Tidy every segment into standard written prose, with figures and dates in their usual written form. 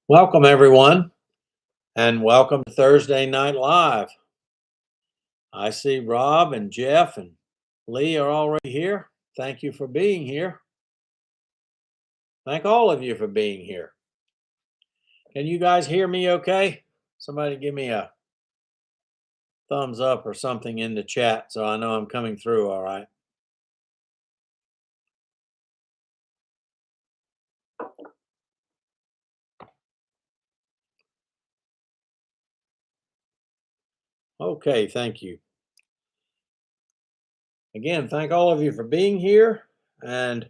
Welcome, everyone, and welcome to Thursday Night Live. I see Rob and Jeff and Lee are already here. Thank you for being here. Thank all of you for being here. Can you guys hear me okay? Somebody give me a thumbs up or something in the chat so I know I'm coming through all right. Okay, thank you. Again, thank all of you for being here, and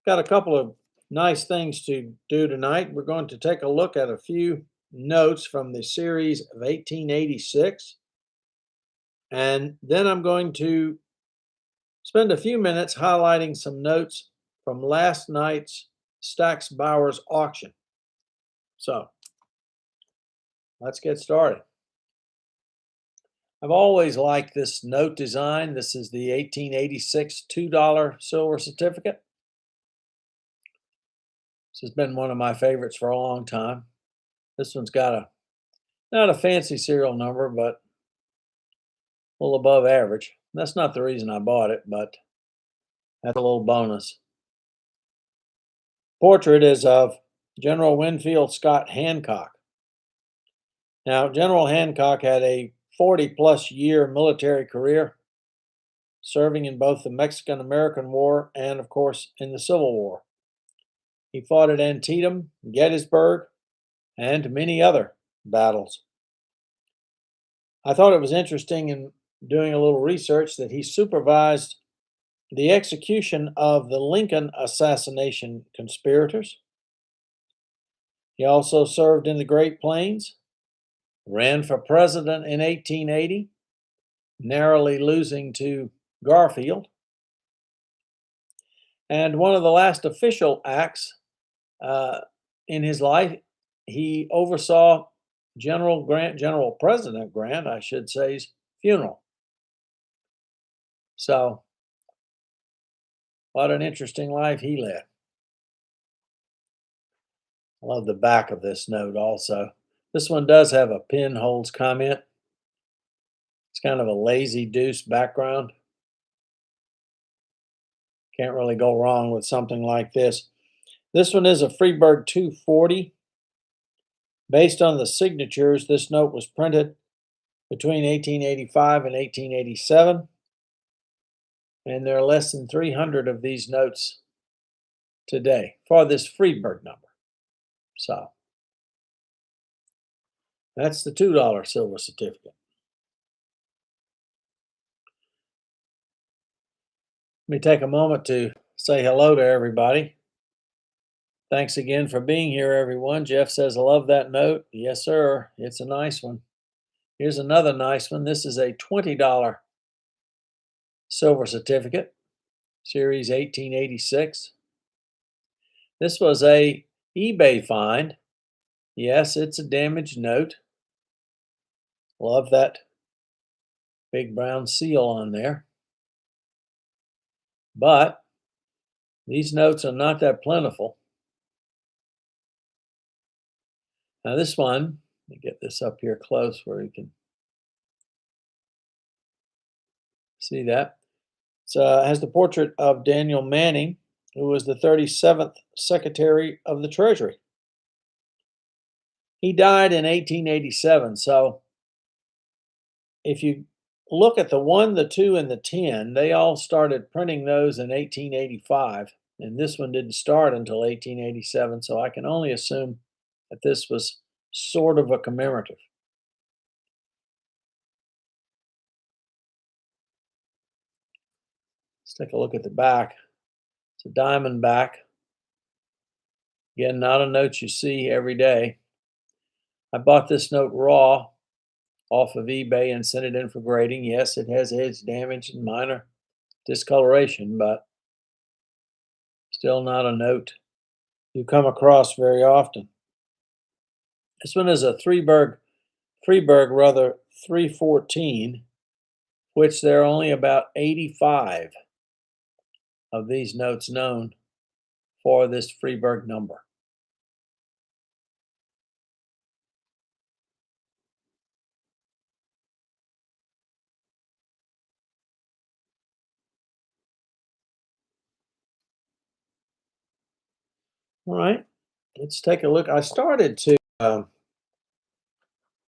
got a couple of nice things to do tonight. We're going to take a look at a few notes from the series of 1886. And then I'm going to spend a few minutes highlighting some notes from last night's Stack's Bowers auction. So let's get started. I've always liked this note design. This is the 1886 $2 silver certificate. This has been one of my favorites for a long time. This one's got not a fancy serial number, but a little above average. That's not the reason I bought it, but that's a little bonus. Portrait is of General Winfield Scott Hancock. Now, General Hancock had a 40-plus year military career, serving in both the Mexican-American War and, of course, in the Civil War. He fought at Antietam, Gettysburg, and many other battles. I thought it was interesting in doing a little research that he supervised the execution of the Lincoln assassination conspirators. He also served in the Great Plains, ran for president in 1880, narrowly losing to Garfield. And one of the last official acts in his life, he oversaw General President Grant, I should say's funeral. So, what an interesting life he led. I love the back of this note also. This one does have a pinholes comment. It's kind of a lazy deuce background. Can't really go wrong with something like this. This one is a Freeburg 240. Based on the signatures, this note was printed between 1885 and 1887. And there are less than 300 of these notes today for this Freeburg number. So that's the $2 silver certificate. Let me take a moment to say hello to everybody. Thanks again for being here, everyone. Jeff says, I love that note. Yes, sir. It's a nice one. Here's another nice one. This is a $20 silver certificate, series 1886. This was a eBay find. Yes, it's a damaged note. Love that big brown seal on there. But these notes are not that plentiful. Now this one, let me get this up here close where you can see that. It has the portrait of Daniel Manning, who was the 37th Secretary of the Treasury. He died in 1887, so if you look at the 1, the 2, and the 10, they all started printing those in 1885, and this one didn't start until 1887, so I can only assume that this was sort of a commemorative. Let's take a look at the back. It's a diamond back. Again, not a note you see every day. I bought this note raw off of eBay and sent it in for grading. Yes, it has edge damage and minor discoloration, but still not a note you come across very often. This one is a Freeburg 314, which there are only about 85 of these notes known for this Freeburg number. All right, let's take a look. I started to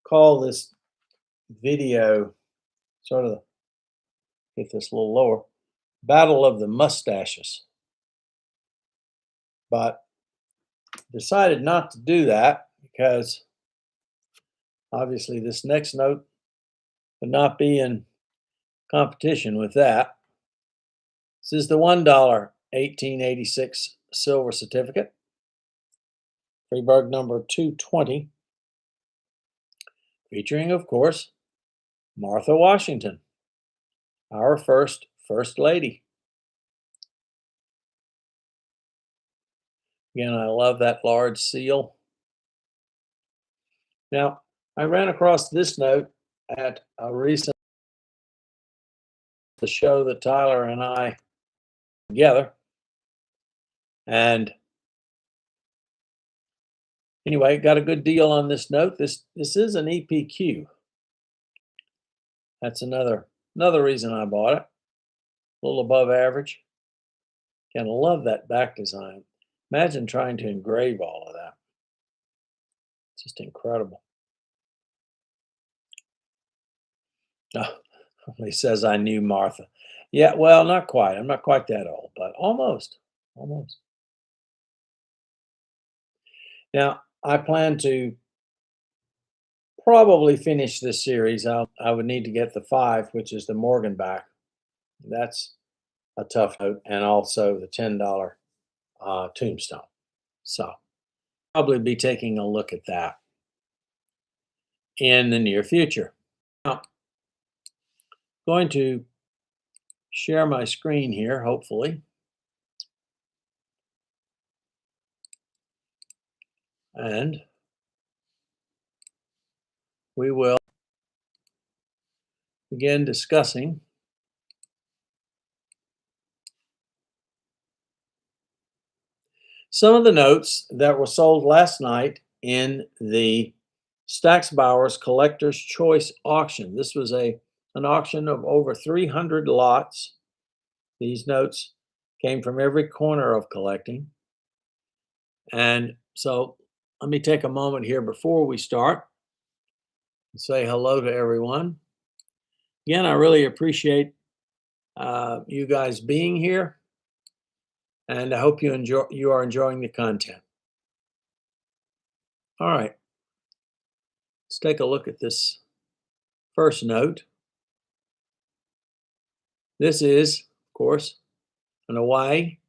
call this video sort of get this a little lower, Battle of the Mustaches, but decided not to do that because obviously this next note would not be in competition with that. This is the $1 1886 silver certificate, Freeburg number 220, featuring, of course, Martha Washington, our First Lady. Again, I love that large seal. Now, I ran across this note at a recent show that Tyler and I together. And anyway, got a good deal on this note. This is an EPQ. That's another reason I bought it. A little above average. Kind of love that back design. Imagine trying to engrave all of that. It's just incredible. Oh, he says I knew Martha. Yeah, well, not quite. I'm not quite that old, but almost. Almost. Now, I plan to probably finish this series. I would need to get the 5, which is the Morgan back. That's a tough note, and also the $10 tombstone. So probably be taking a look at that in the near future. Now, going to share my screen here, hopefully. And we will begin discussing some of the notes that were sold last night in the Stack's Bowers Collector's Choice auction. This was an auction of over 300 lots. These notes came from every corner of collecting. And so let me take a moment here before we start and say hello to everyone. Again, I really appreciate you guys being here, and I hope you are enjoying the content. All right, let's take a look at this first note. This is, of course, an Hawaii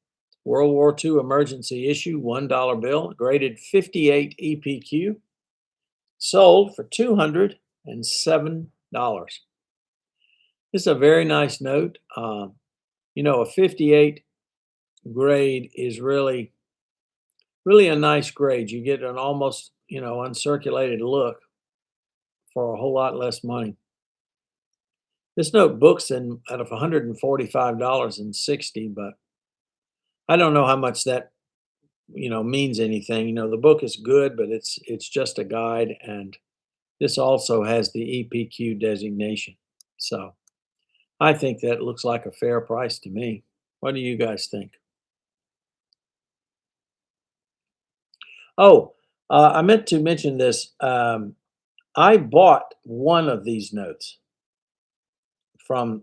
World War II emergency issue $1 bill, graded 58 EPQ, sold for $207. This is a very nice note. You know, a 58 grade is really a nice grade. You get an almost, uncirculated look for a whole lot less money. This note books in out of $145.60, but I don't know how much that, means anything. The book is good, but it's just a guide, and this also has the EPQ designation. So I think that looks like a fair price to me. What do you guys think? Oh, I meant to mention this. I bought one of these notes from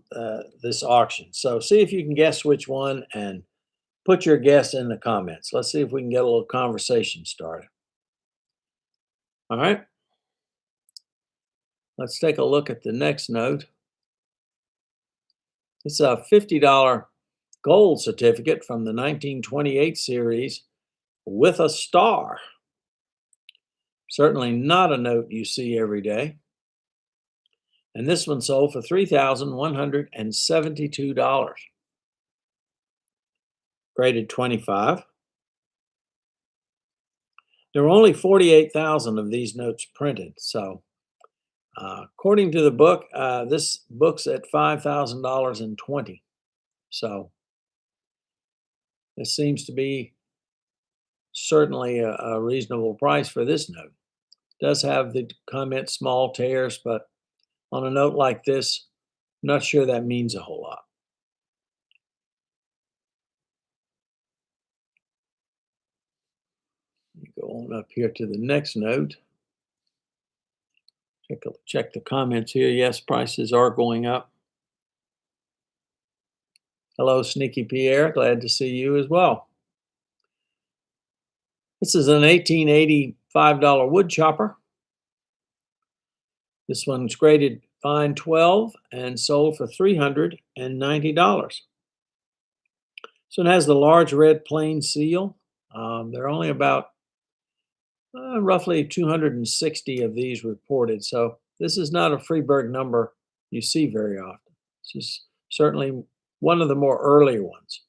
this auction. So see if you can guess which one and put your guess in the comments. Let's see if we can get a little conversation started. All right. Let's take a look at the next note. It's a $50 gold certificate from the 1928 series with a star. Certainly not a note you see every day. And this one sold for $3,172. Graded 25. There were only 48,000 of these notes printed. So according to the book, this book's at $5,000.20. So this seems to be certainly a reasonable price for this note. It does have the comment small tears, but on a note like this, I'm not sure that means a whole lot. Going up here to the next note. Check the comments here. Yes, prices are going up. Hello, Sneaky Pierre. Glad to see you as well. This is an $1885 wood chopper. This one's graded fine 12 and sold for $390. So it has the large red plain seal. There are only about roughly 260 of these reported. So this is not a Freeburg number you see very often. This is certainly one of the more early ones.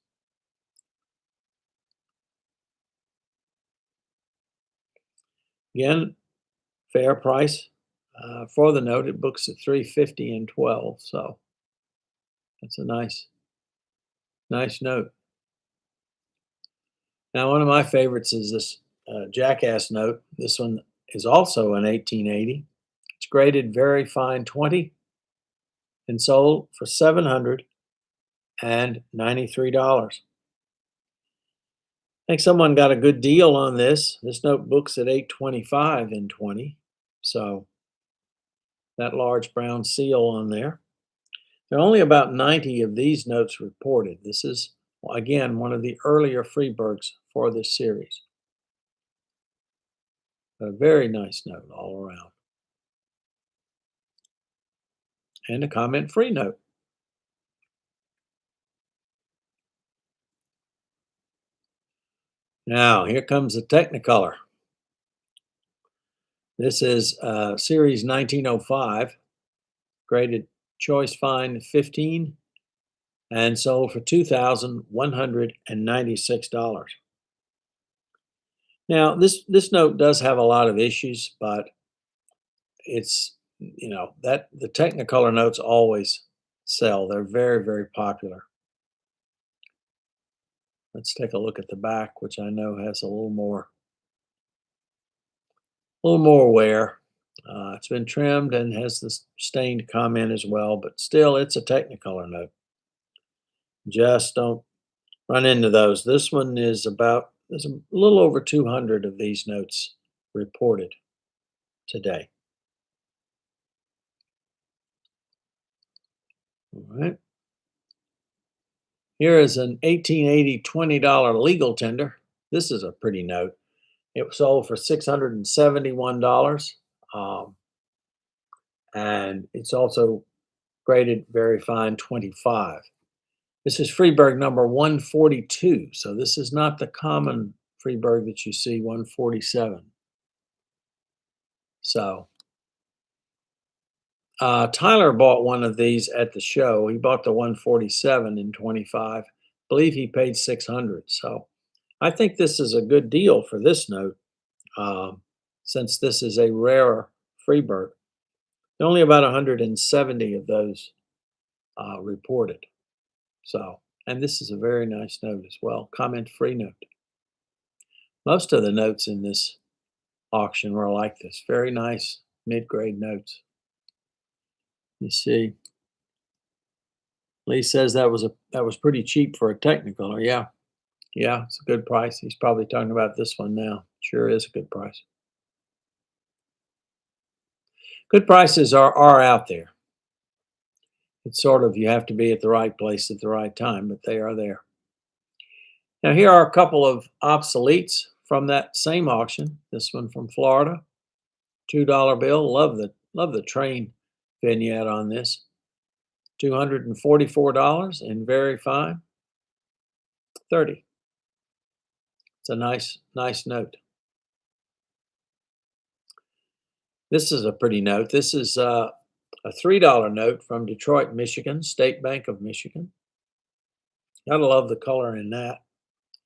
Again, fair price for the note. It books at $350 and 12. So that's a nice note. Now, one of my favorites is this Jackass note. This one is also an 1880. It's graded very fine 20 and sold for $793. I think someone got a good deal on this. This note books at $825 and 20. So that large brown seal on there. There are only about 90 of these notes reported. This is, again, one of the earlier Freeburgs for this series. A very nice note all around. And a comment-free note. Now, here comes the Technicolor. This is series 1905, graded choice fine 15 and sold for $2,196. Now, this note does have a lot of issues, but it's, that the Technicolor notes always sell. They're very, very popular. Let's take a look at the back, which I know has a little more wear. It's been trimmed and has this stained comment as well, but still, it's a Technicolor note. Just don't run into those. This one is there's a little over 200 of these notes reported today. All right. Here is an 1880 $20 legal tender. This is a pretty note. It was sold for $671. And it's also graded very fine 25. This is Freeburg number 142. So this is not the common Freeburg that you see, 147. So Tyler bought one of these at the show. He bought the 147 in 25. I believe he paid $600. So I think this is a good deal for this note, since this is a rarer Freeburg. Only about 170 of those reported. So, and this is a very nice note as well, comment-free note. Most of the notes in this auction were like this, very nice mid-grade notes. You see, Lee says that was pretty cheap for a Technicolor. Yeah, it's a good price. He's probably talking about this one now. Sure is a good price. Good prices are out there. It's sort of, you have to be at the right place at the right time, but they are there. Now here are a couple of obsoletes from that same auction. This one from Florida, $2 bill. Love the train vignette on this. $244 and very fine. 30. It's a nice note. This is a pretty note. This is a $3 note from Detroit, Michigan, State Bank of Michigan. Gotta love the color in that.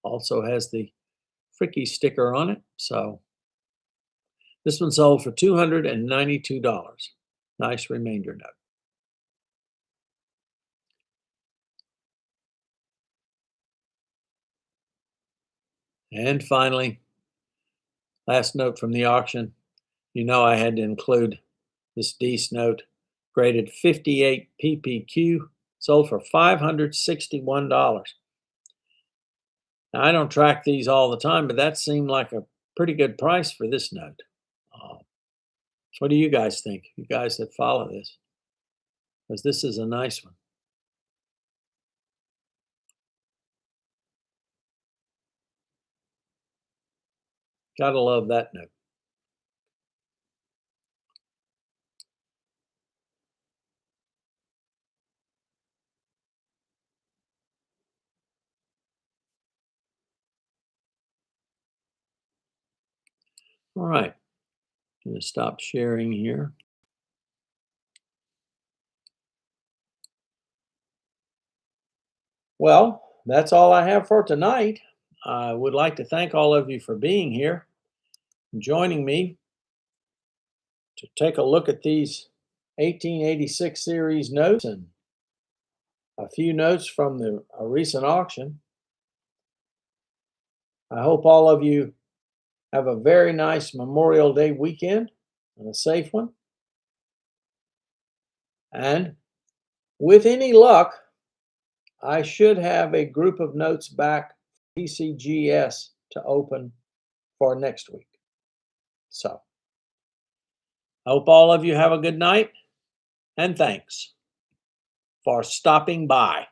Also has the Fricky sticker on it. So this one sold for $292. Nice remainder note. And finally, last note from the auction. You know I had to include this Deese note, graded 58 PPQ, sold for $561. Now, I don't track these all the time, but that seemed like a pretty good price for this note. What do you guys think? You guys that follow this, because this is a nice one. Gotta love that note. All right, I'm gonna stop sharing here. Well, that's all I have for tonight. I would like to thank all of you for being here and joining me to take a look at these 1886 series notes and a few notes from a recent auction. I hope all of you have a very nice Memorial Day weekend and a safe one. And with any luck, I should have a group of notes back PCGS to open for next week. So, I hope all of you have a good night, and thanks for stopping by.